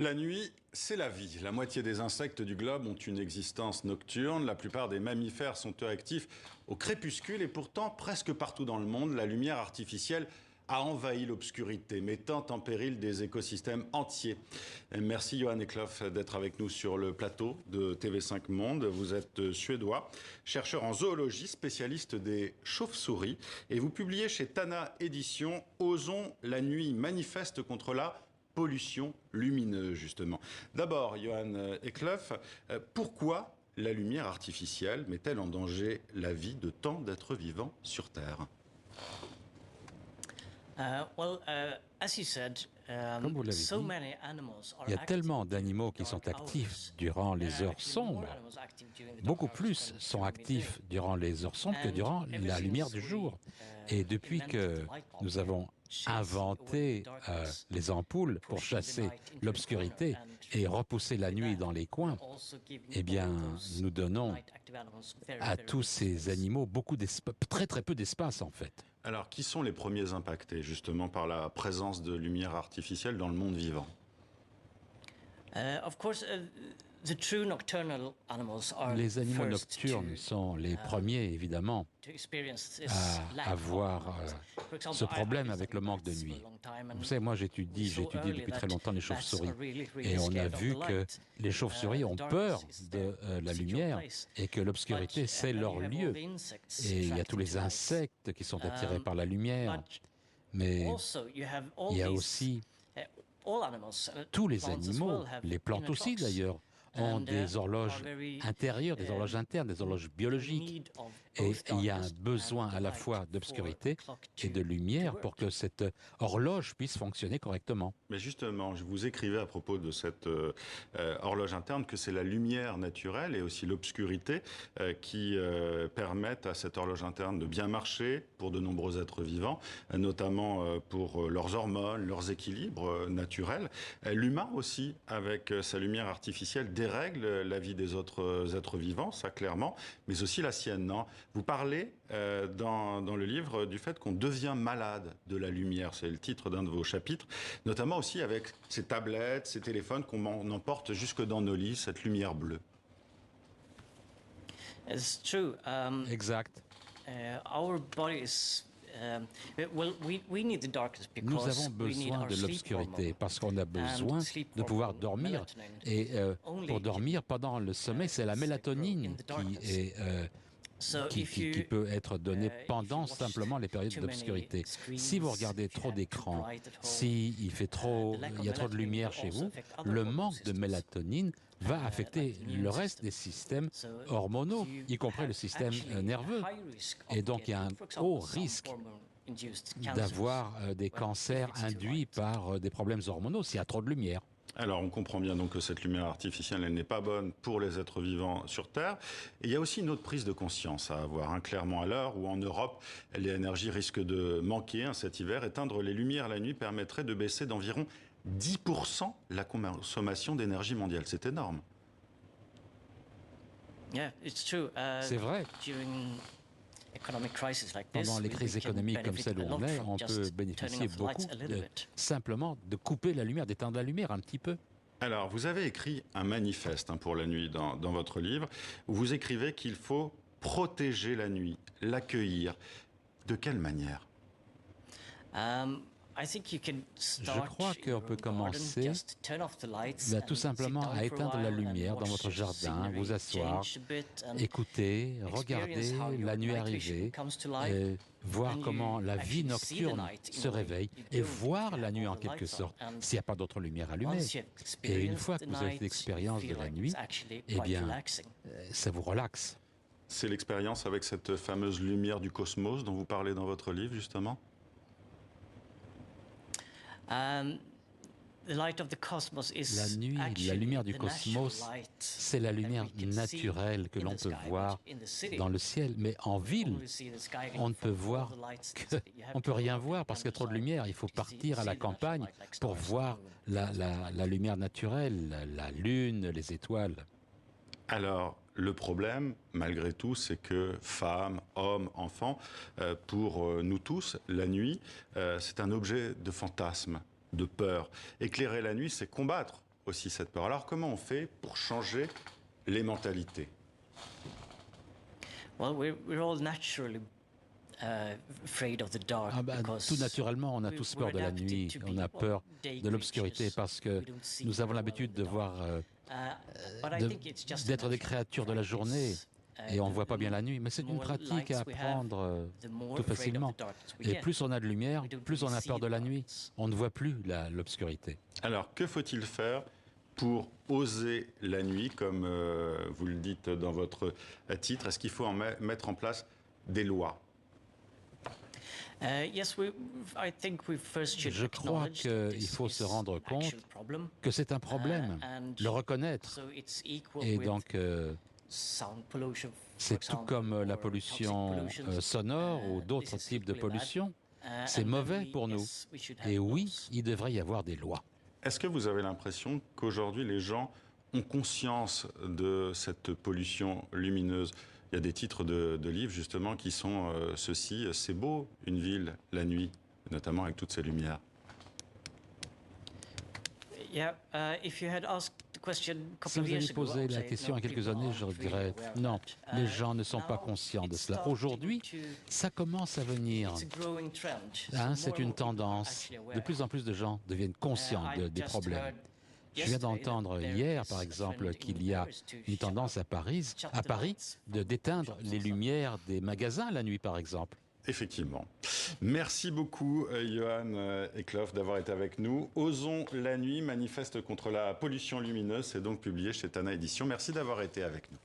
La nuit, c'est la vie. La moitié des insectes du globe ont une existence nocturne. La plupart des mammifères sont eux actifs au crépuscule et pourtant, presque partout dans le monde, la lumière artificielle a envahi l'obscurité, mettant en péril des écosystèmes entiers. Merci Johan Eklof d'être avec nous sur le plateau de TV5 Monde. Vous êtes suédois, chercheur en zoologie, spécialiste des chauves-souris et vous publiez chez Tana Éditions « Osons la nuit manifeste contre la pollution lumineuse », justement. D'abord, Johan Eklof, pourquoi la lumière artificielle met-elle en danger la vie de tant d'êtres vivants sur Terre? Comme vous l'avez dit, il y a tellement d'animaux qui sont actifs durant les heures sombres. Beaucoup plus sont actifs durant les heures sombres que durant la lumière du jour. Et depuis que nous avons inventé les ampoules pour chasser l'obscurité et repousser la nuit dans les coins, eh bien, nous donnons à tous ces animaux très très peu d'espace en fait. Alors, qui sont les premiers impactés justement par la présence de lumière artificielle dans le monde vivant? Les animaux nocturnes sont les premiers, évidemment, à avoir ce problème avec le manque de nuit. Vous savez, moi j'étudie depuis très longtemps les chauves-souris et on a vu que les chauves-souris ont peur de la lumière et que l'obscurité c'est leur lieu. Et il y a tous les insectes qui sont attirés par la lumière, mais il y a aussi tous les animaux, les plantes aussi d'ailleurs, ont des horloges intérieures, des horloges internes, des horloges biologiques. Et il y a un besoin à la fois d'obscurité et de lumière pour que cette horloge puisse fonctionner correctement. Mais justement, vous écrivez à propos de cette horloge interne que c'est la lumière naturelle et aussi l'obscurité qui permettent à cette horloge interne de bien marcher pour de nombreux êtres vivants, notamment pour leurs hormones, leurs équilibres naturels. L'humain aussi, avec sa lumière artificielle, dérègle la vie des autres êtres vivants, ça clairement, mais aussi la sienne, non? Vous parlez dans le livre du fait qu'on devient malade de la lumière, c'est le titre d'un de vos chapitres, notamment aussi avec ces tablettes, ces téléphones qu'on emporte jusque dans nos lits, cette lumière bleue. Exact. Nous avons besoin de l'obscurité parce qu'on a besoin de pouvoir dormir. Et pour dormir, pendant le sommeil, c'est la mélatonine qui peut être donnée pendant simplement les périodes d'obscurité. Si vous regardez trop d'écrans, s'il y a trop de lumière chez vous, le manque de mélatonine va affecter le reste des systèmes hormonaux, y compris le système nerveux. Et donc il y a un haut risque d'avoir des cancers induits par des problèmes hormonaux s'il y a trop de lumière. Alors, on comprend bien donc que cette lumière artificielle, elle n'est pas bonne pour les êtres vivants sur Terre. Et il y a aussi une autre prise de conscience à avoir, hein, clairement à l'heure où en Europe, l'énergie risque de manquer cet hiver. Éteindre les lumières la nuit permettrait de baisser d'environ 10% la consommation d'énergie mondiale. C'est énorme. C'est vrai. Pendant les crises économiques comme celle où on est, on peut bénéficier beaucoup simplement de couper la lumière, d'éteindre la lumière un petit peu. Alors, vous avez écrit un manifeste pour la nuit dans votre livre, où vous écrivez qu'il faut protéger la nuit, l'accueillir. De quelle manière? Je crois qu'on peut commencer tout simplement à éteindre la lumière dans votre jardin, vous asseoir, écouter, regarder la nuit arriver, et voir comment la vie nocturne se réveille et voir la nuit en quelque sorte, s'il n'y a pas d'autre lumière allumée. Et une fois que vous avez fait l'expérience de la nuit, eh bien, ça vous relaxe. C'est l'expérience avec cette fameuse lumière du cosmos dont vous parlez dans votre livre, justement? La nuit, la lumière du cosmos, c'est la lumière naturelle que l'on peut voir dans le ciel. Mais en ville, on ne peut voir on peut rien voir parce qu'il y a trop de lumière. Il faut partir à la campagne pour voir la lumière naturelle, la lune, les étoiles. Alors, le problème, malgré tout, c'est que femmes, hommes, enfants, pour nous tous, la nuit, c'est un objet de fantasme, de peur. Éclairer la nuit, c'est combattre aussi cette peur. Alors comment on fait pour changer les mentalités? Tout naturellement, on a tous peur de la nuit, on a peur de l'obscurité parce que nous avons l'habitude de voir, d'être des créatures de la journée et on ne voit pas bien la nuit. Mais c'est une pratique à apprendre tout facilement. Et plus on a de lumière, plus on a peur de la nuit. On ne voit plus l'obscurité. Alors, que faut-il faire pour oser la nuit, comme vous le dites dans votre titre? Est-ce qu'il faut mettre en place des lois? Je crois qu'il faut se rendre compte que c'est un problème, le reconnaître. Et donc, c'est tout comme la pollution sonore ou d'autres types de pollution. C'est mauvais pour nous. Et oui, il devrait y avoir des lois. Est-ce que vous avez l'impression qu'aujourd'hui, les gens ont conscience de cette pollution lumineuse? Il y a des titres de livres, justement, qui sont ceci. C'est beau, une ville, la nuit, notamment avec toutes ces lumières. Si vous aviez posé la question il y a quelques années, je dirais non, les gens ne sont pas conscients de cela. Aujourd'hui, ça commence à venir. C'est une tendance. De plus en plus de gens deviennent conscients des problèmes. Je viens d'entendre hier, par exemple, qu'il y a une tendance à Paris d'éteindre les lumières des magasins la nuit, par exemple. Effectivement. Merci beaucoup, Johan Eklof, d'avoir été avec nous. Osons la nuit, manifeste contre la pollution lumineuse. C'est donc publié chez Tana Éditions. Merci d'avoir été avec nous.